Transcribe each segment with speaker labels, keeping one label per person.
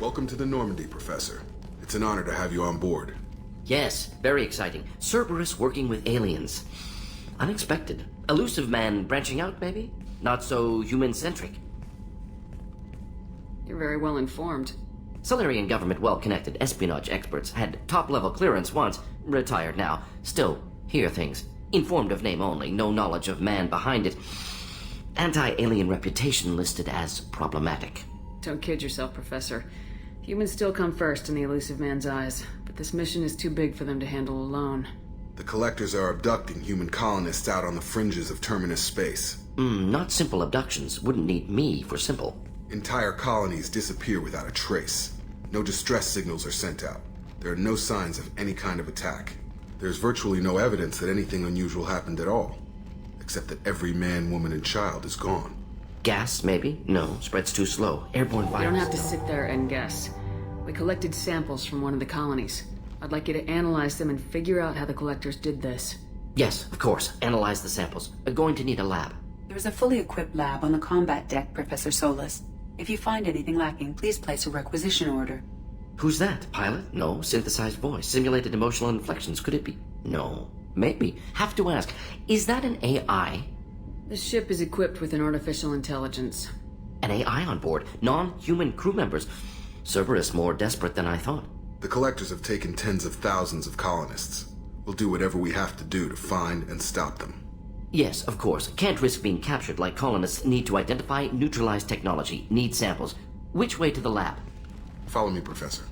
Speaker 1: Welcome to the Normandy, Professor. It's an honor to have you on board.
Speaker 2: Yes, very exciting. Cerberus working with aliens. Unexpected. Elusive man branching out, maybe? Not so human-centric.
Speaker 3: You're very well informed.
Speaker 2: Solarian government well-connected espionage experts had top-level clearance once, retired now. Still, hear things. Informed of name only, no knowledge of man behind it. Anti-alien reputation listed as problematic.
Speaker 3: Don't kid yourself, Professor. Humans still come first in the elusive man's eyes, but this mission is too big for them to handle alone.
Speaker 1: The Collectors are abducting human colonists out on the fringes of terminus space.
Speaker 2: Not simple abductions. Wouldn't need me for simple.
Speaker 1: Entire colonies disappear without a trace. No distress signals are sent out. There are no signs of any kind of attack. There's virtually no evidence that anything unusual happened at all. Except that every man, woman, and child is gone.
Speaker 2: Gas, maybe? No, spreads too slow. Airborne virus.
Speaker 3: You don't have to sit there and guess. We collected samples from one of the colonies. I'd like you to analyze them and figure out how the Collectors did this.
Speaker 2: Yes, of course. Analyze the samples. Going to need a lab.
Speaker 4: There's a fully equipped lab on the combat deck, Professor Solis. If you find anything lacking, please place a requisition order.
Speaker 2: Who's that? Pilot? No. Synthesized voice. Simulated emotional inflections. Could it be? No. Maybe. Have to ask. Is that an AI?
Speaker 3: The ship is equipped with an artificial intelligence.
Speaker 2: An AI on board? Non-human crew members? Cerberus more desperate than I thought.
Speaker 1: The Collectors have taken tens of thousands of colonists. We'll do whatever we have to do to find and stop them.
Speaker 2: Yes, of course. Can't risk being captured like colonists need to identify, neutralize technology, need samples. Which way to the lab?
Speaker 1: Follow me, Professor.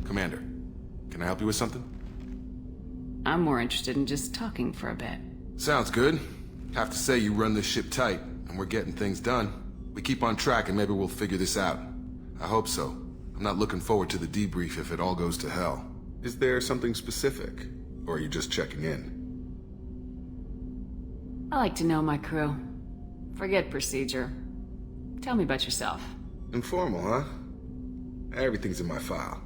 Speaker 1: Commander, can I help you with something?
Speaker 3: I'm more interested in just talking for a bit.
Speaker 1: Sounds good. Have to say you run this ship tight, and we're getting things done. We keep on track and maybe we'll figure this out. I hope so. I'm not looking forward to the debrief if it all goes to hell. Is there something specific? Or are you just checking in?
Speaker 3: I like to know my crew. Forget procedure. Tell me about yourself.
Speaker 1: Informal, huh? Everything's in my file.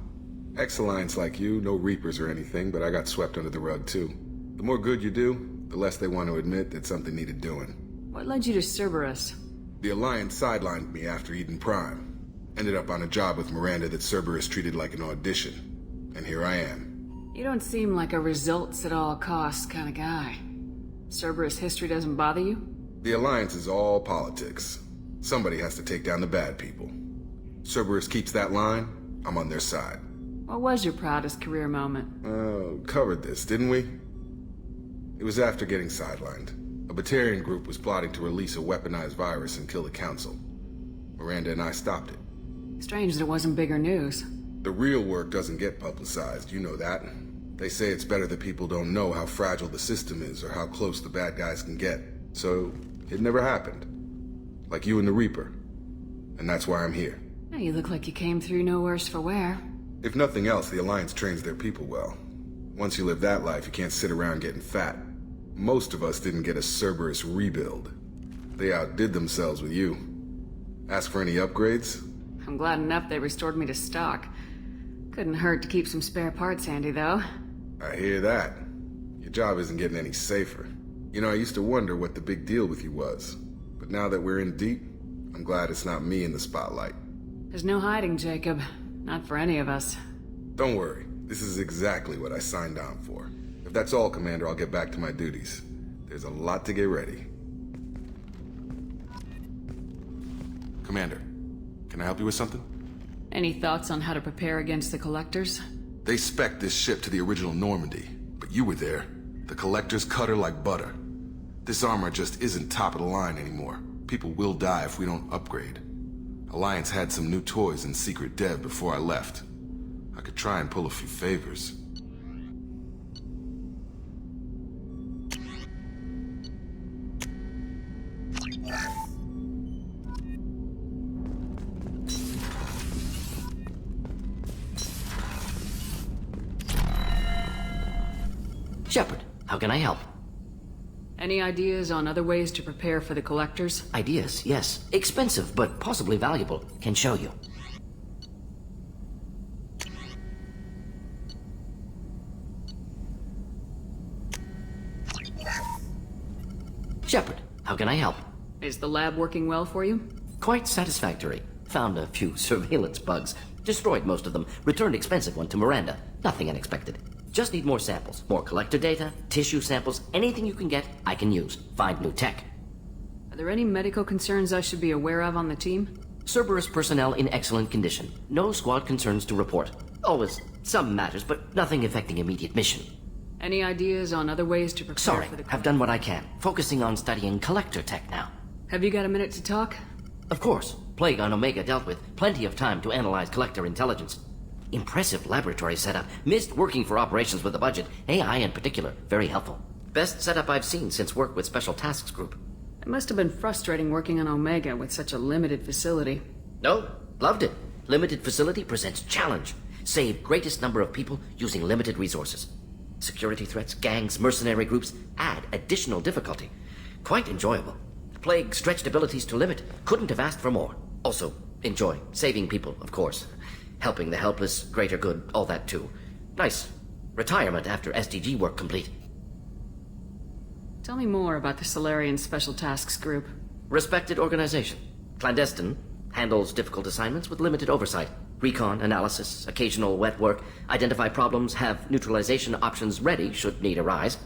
Speaker 1: Ex-Alliance like you, no Reapers or anything, but I got swept under the rug too. The more good you do, the less they want to admit that something needed doing.
Speaker 3: What led you to Cerberus?
Speaker 1: The Alliance sidelined me after Eden Prime. Ended up on a job with Miranda that Cerberus treated like an audition. And here I am.
Speaker 3: You don't seem like a results-at-all-costs kind of guy. Cerberus history doesn't bother you?
Speaker 1: The Alliance is all politics. Somebody has to take down the bad people. Cerberus keeps that line, I'm on their side.
Speaker 3: What was your proudest career moment?
Speaker 1: Covered this, didn't we? It was after getting sidelined. A Batarian group was plotting to release a weaponized virus and kill the Council. Miranda and I stopped it.
Speaker 3: Strange that it wasn't bigger news.
Speaker 1: The real work doesn't get publicized, you know that. They say it's better that people don't know how fragile the system is or how close the bad guys can get. So, it never happened. Like you and the Reaper. And that's why I'm here.
Speaker 3: You look like you came through no worse for wear.
Speaker 1: If nothing else, the Alliance trains their people well. Once you live that life, you can't sit around getting fat. Most of us didn't get a Cerberus rebuild. They outdid themselves with you. Ask for any upgrades?
Speaker 3: I'm glad enough they restored me to stock. Couldn't hurt to keep some spare parts handy, though.
Speaker 1: I hear that. Your job isn't getting any safer. You know, I used to wonder what the big deal with you was. But now that we're in deep, I'm glad it's not me in the spotlight.
Speaker 3: There's no hiding, Jacob. Not for any of us.
Speaker 1: Don't worry. This is exactly what I signed on for. If that's all, Commander, I'll get back to my duties. There's a lot to get ready. Commander, can I help you with something?
Speaker 3: Any thoughts on how to prepare against the Collectors?
Speaker 1: They spec'd this ship to the original Normandy, but you were there. The Collectors cut her like butter. This armor just isn't top of the line anymore. People will die if we don't upgrade. Alliance had some new toys in secret dev before I left. I could try and pull a few favors.
Speaker 2: Shepard, how can I help?
Speaker 3: Any ideas on other ways to prepare for the collectors?
Speaker 2: Ideas, yes. Expensive, but possibly valuable. Can show you. Shepard, how can I help?
Speaker 3: Is the lab working well for you?
Speaker 2: Quite satisfactory. Found a few surveillance bugs. Destroyed most of them. Returned expensive one to Miranda. Nothing unexpected. Just need more samples. More collector data, tissue samples, anything you can get, I can use. Find new tech.
Speaker 3: Are there any medical concerns I should be aware of on the team?
Speaker 2: Cerberus personnel in excellent condition. No squad concerns to report. Always some matters, but nothing affecting immediate mission.
Speaker 3: Any ideas on other ways to prepare
Speaker 2: Sorry,
Speaker 3: for the...
Speaker 2: I've done what I can. Focusing on studying collector tech now.
Speaker 3: Have you got a minute to talk?
Speaker 2: Of course. Plague on Omega dealt with. Plenty of time to analyze collector intelligence. Impressive laboratory setup. Missed working for operations with a budget. AI in particular. Very helpful. Best setup I've seen since work with Special Tasks Group.
Speaker 3: It must have been frustrating working on Omega with such a limited facility.
Speaker 2: No, loved it. Limited facility presents challenge. Save greatest number of people using limited resources. Security threats, gangs, mercenary groups add additional difficulty. Quite enjoyable. Plague stretched abilities to limit. Couldn't have asked for more. Also, enjoy. Saving people, of course. Helping the helpless, greater good, all that too. Nice. Retirement after SDG work complete.
Speaker 3: Tell me more about the Solarian Special Tasks Group.
Speaker 2: Respected organization. Clandestine. Handles difficult assignments with limited oversight. Recon, analysis, occasional wet work. Identify problems, have neutralization options ready should need arise.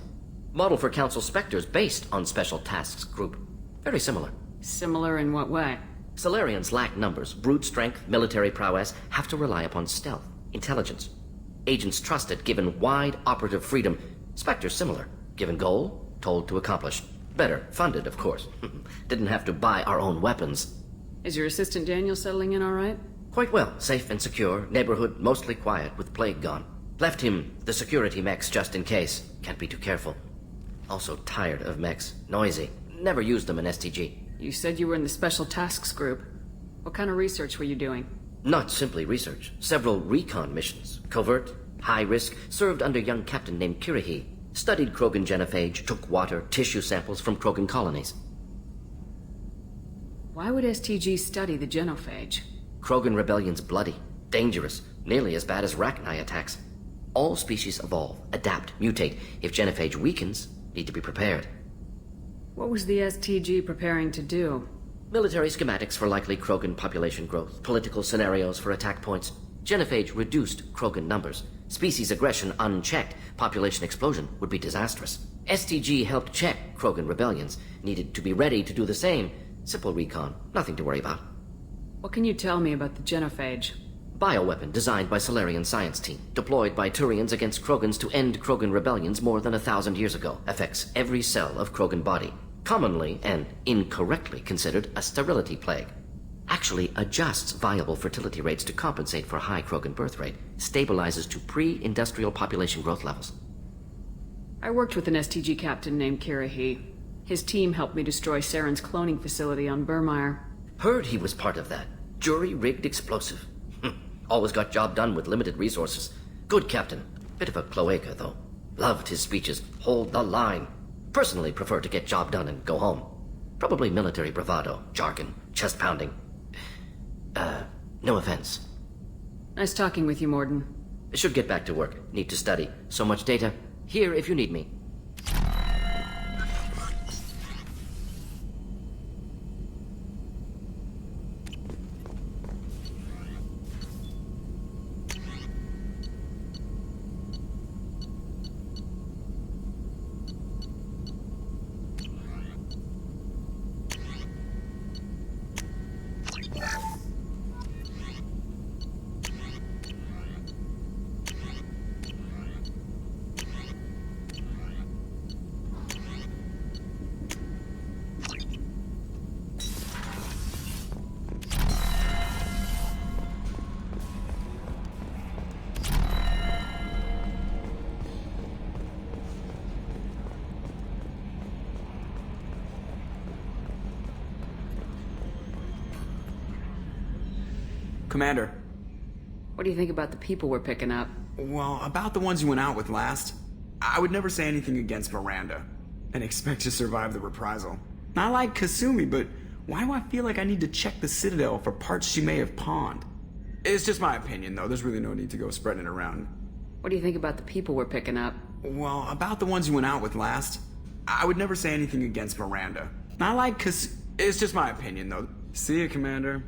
Speaker 2: Model for Council Spectres based on Special Tasks Group. Very similar.
Speaker 3: Similar in what way?
Speaker 2: Solarians lack numbers, brute strength, military prowess, have to rely upon stealth, intelligence. Agents trusted, given wide operative freedom. Spectres similar, given goal, told to accomplish. Better, funded, of course. Didn't have to buy our own weapons.
Speaker 3: Is your assistant Daniel settling in all right?
Speaker 2: Quite well, safe and secure, neighborhood mostly quiet with plague gone. Left him the security mechs just in case. Can't be too careful. Also tired of mechs, noisy. Never used them in STG.
Speaker 3: You said you were in the Special Tasks Group. What kind of research were you doing?
Speaker 2: Not simply research. Several recon missions. Covert, high risk, served under young captain named Kirihi. Studied Krogan genophage, took water, tissue samples from Krogan colonies.
Speaker 3: Why would STG study the genophage?
Speaker 2: Krogan rebellion's bloody, dangerous, nearly as bad as Rachni attacks. All species evolve, adapt, mutate. If genophage weakens, need to be prepared.
Speaker 3: What was the STG preparing to do?
Speaker 2: Military schematics for likely Krogan population growth, political scenarios for attack points. Genophage reduced Krogan numbers. Species aggression unchecked, population explosion would be disastrous. STG helped check Krogan rebellions, needed to be ready to do the same. Simple recon, nothing to worry about.
Speaker 3: What can you tell me about the genophage?
Speaker 2: Bioweapon designed by Solarian science team, deployed by Turians against Krogans to end Krogan rebellions more than 1,000 years ago. Affects every cell of Krogan body. Commonly and incorrectly considered a sterility plague. Actually adjusts viable fertility rates to compensate for high Krogan birth rate. Stabilizes to pre-industrial population growth levels.
Speaker 3: I worked with an STG captain named Kirihi. His team helped me destroy Saren's cloning facility on Burmire.
Speaker 2: Heard he was part of that. Jury-rigged explosive. Always got job done with limited resources. Good captain. Bit of a cloaca, though. Loved his speeches. Hold the line. Personally prefer to get job done and go home. Probably military bravado, jargon, chest pounding. No offense.
Speaker 3: Nice talking with you, Morden.
Speaker 2: Should get back to work. Need to study. So much data. Here if you need me.
Speaker 5: Commander.
Speaker 3: What do you think about the people we're picking up?
Speaker 5: Well, about the ones you went out with last, I would never say anything against Miranda and expect to survive the reprisal. I like Kasumi, but why do I feel like I need to check the Citadel for parts she may have pawned? It's just my opinion, though. There's really no need to go spreading it around.
Speaker 3: What do you think about the people we're picking up?
Speaker 5: Well, about the ones you went out with last, I would never say anything against Miranda. I like It's just my opinion, though. See ya, Commander.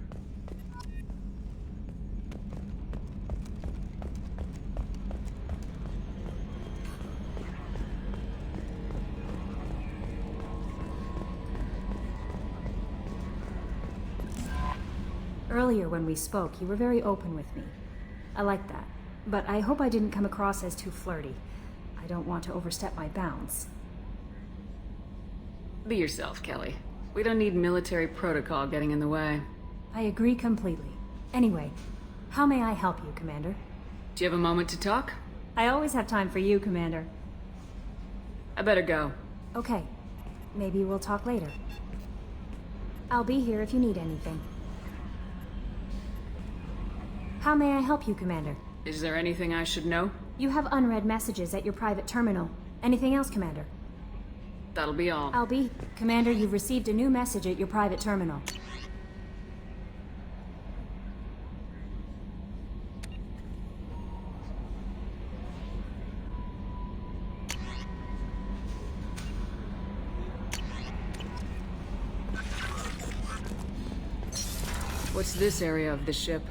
Speaker 6: Earlier when we spoke, you were very open with me. I like that. But I hope I didn't come across as too flirty. I don't want to overstep my bounds.
Speaker 3: Be yourself, Kelly. We don't need military protocol getting in the way.
Speaker 6: I agree completely. Anyway, how may I help you, Commander?
Speaker 3: Do you have a moment to talk?
Speaker 6: I always have time for you, Commander.
Speaker 3: I better go.
Speaker 6: Okay. Maybe we'll talk later. I'll be here if you need anything. How may I help you, Commander?
Speaker 3: Is there anything I should know?
Speaker 6: You have unread messages at your private terminal. Anything else, Commander?
Speaker 3: That'll be all.
Speaker 6: Commander, you've received a new message at your private terminal.
Speaker 3: What's this area of the ship?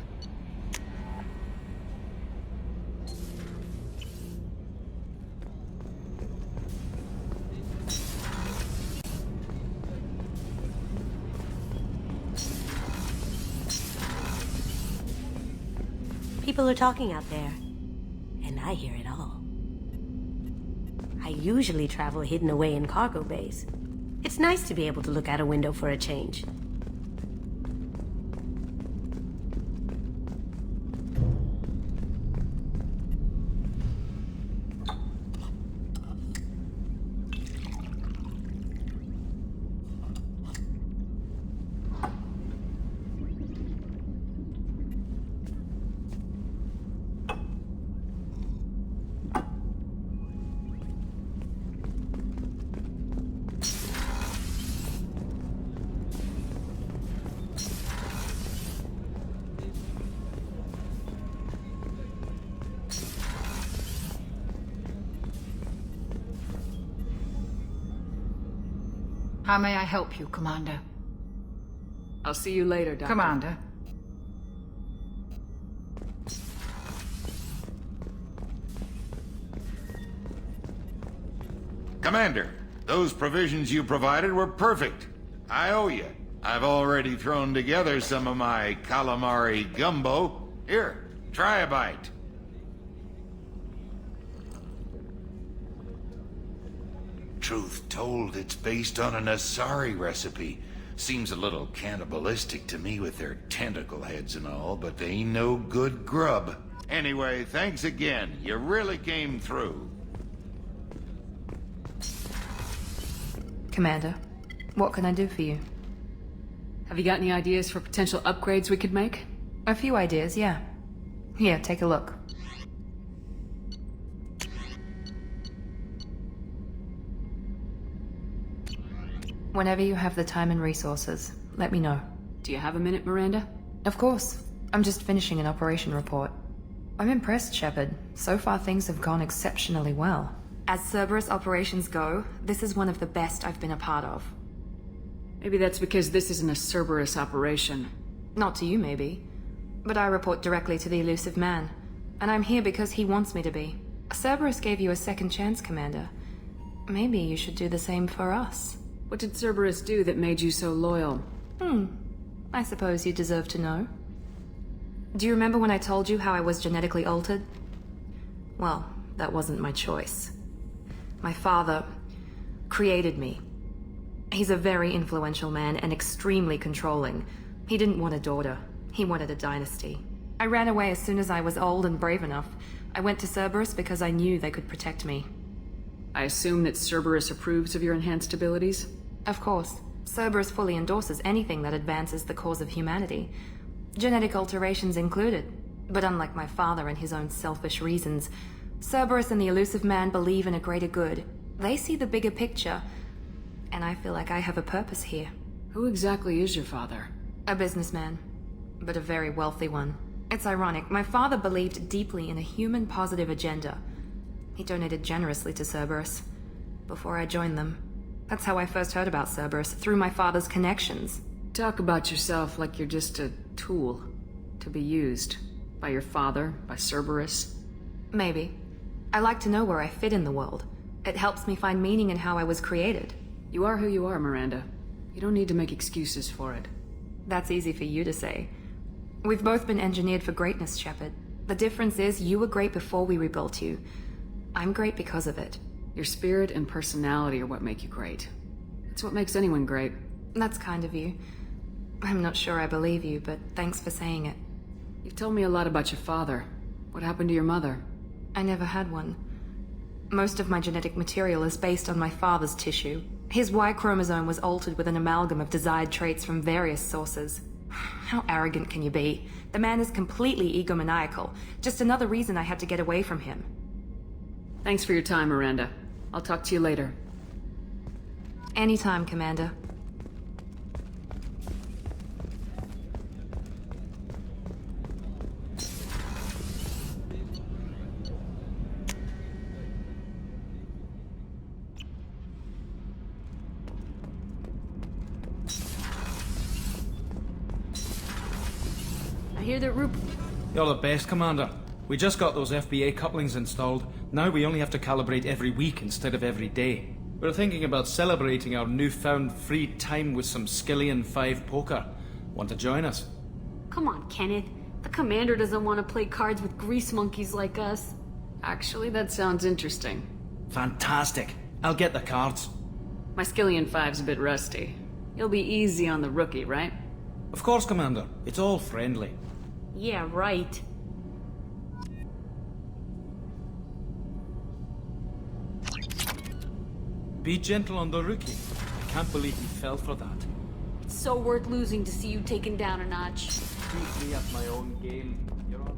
Speaker 7: People are talking out there, and I hear it all. I usually travel hidden away in cargo bays. It's nice to be able to look out a window for a change.
Speaker 8: How may I help you, Commander?
Speaker 3: I'll see you later, Doctor.
Speaker 8: Commander.
Speaker 9: Commander, those provisions you provided were perfect. I owe you. I've already thrown together some of my calamari gumbo. Here, try a bite. Truth told, it's based on an Asari recipe. Seems a little cannibalistic to me with their tentacle heads and all, but they ain't no good grub. Anyway, thanks again. You really came through.
Speaker 10: Commander, what can I do for you?
Speaker 3: Have you got any ideas for potential upgrades we could make?
Speaker 10: A few ideas, yeah. Here, take a look. Whenever you have the time and resources, let me know.
Speaker 3: Do you have a minute, Miranda?
Speaker 10: Of course. I'm just finishing an operation report. I'm impressed, Shepard. So far things have gone exceptionally well. As Cerberus operations go, this is one of the best I've been a part of.
Speaker 3: Maybe that's because this isn't a Cerberus operation.
Speaker 10: Not to you, maybe. But I report directly to the elusive man. And I'm here because he wants me to be. Cerberus gave you a second chance, Commander. Maybe you should do the same for us.
Speaker 3: What did Cerberus do that made you so loyal?
Speaker 10: I suppose you deserve to know. Do you remember when I told you how I was genetically altered? Well, that wasn't my choice. My father created me. He's a very influential man and extremely controlling. He didn't want a daughter. He wanted a dynasty. I ran away as soon as I was old and brave enough. I went to Cerberus because I knew they could protect me.
Speaker 3: I assume that Cerberus approves of your enhanced abilities?
Speaker 10: Of course. Cerberus fully endorses anything that advances the cause of humanity. genetic alterations included. But unlike my father and his own selfish reasons, Cerberus and the Elusive Man believe in a greater good. They see the bigger picture, and I feel like I have a purpose here.
Speaker 3: Who exactly is your father?
Speaker 10: A businessman, but a very wealthy one. It's ironic, my father believed deeply in a human-positive agenda. He donated generously to Cerberus before I joined them. That's how I first heard about Cerberus, through my father's connections.
Speaker 3: Talk about yourself like you're just a tool to be used. By your father, by Cerberus.
Speaker 10: Maybe. I like to know where I fit in the world. It helps me find meaning in how I was created.
Speaker 3: You are who you are, Miranda. You don't need to make excuses for it.
Speaker 10: That's easy for you to say. We've both been engineered for greatness, Shepard. The difference is you were great before we rebuilt you. I'm great because of it.
Speaker 3: Your spirit and personality are what make you great. It's what makes anyone great.
Speaker 10: That's kind of you. I'm not sure I believe you, but thanks for saying it.
Speaker 3: You've told me a lot about your father. What happened to your mother?
Speaker 10: I never had one. Most of my genetic material is based on my father's tissue. His Y chromosome was altered with an amalgam of desired traits from various sources. How arrogant can you be? The man is completely egomaniacal. Just another reason I had to get away from him.
Speaker 3: Thanks for your time, Miranda. I'll talk to you later.
Speaker 10: Anytime, Commander.
Speaker 3: I hear that
Speaker 11: You're the best, Commander. We just got those FBA couplings installed. Now we only have to calibrate every week instead of every day. We're thinking about celebrating our newfound free time with some Skillian 5 poker. Want to join us?
Speaker 12: Come on, Kenneth. The commander doesn't want to play cards with grease monkeys like us.
Speaker 3: Actually, that sounds interesting.
Speaker 11: Fantastic. I'll get the cards.
Speaker 3: My Skillian 5's a bit rusty. You'll be easy on the rookie, right?
Speaker 11: Of course, Commander. It's all friendly.
Speaker 12: Yeah, right.
Speaker 11: Be gentle on the rookie. I can't believe he fell for that.
Speaker 12: It's so worth losing to see you taken down a notch.
Speaker 11: Beat me at my own game. You're on.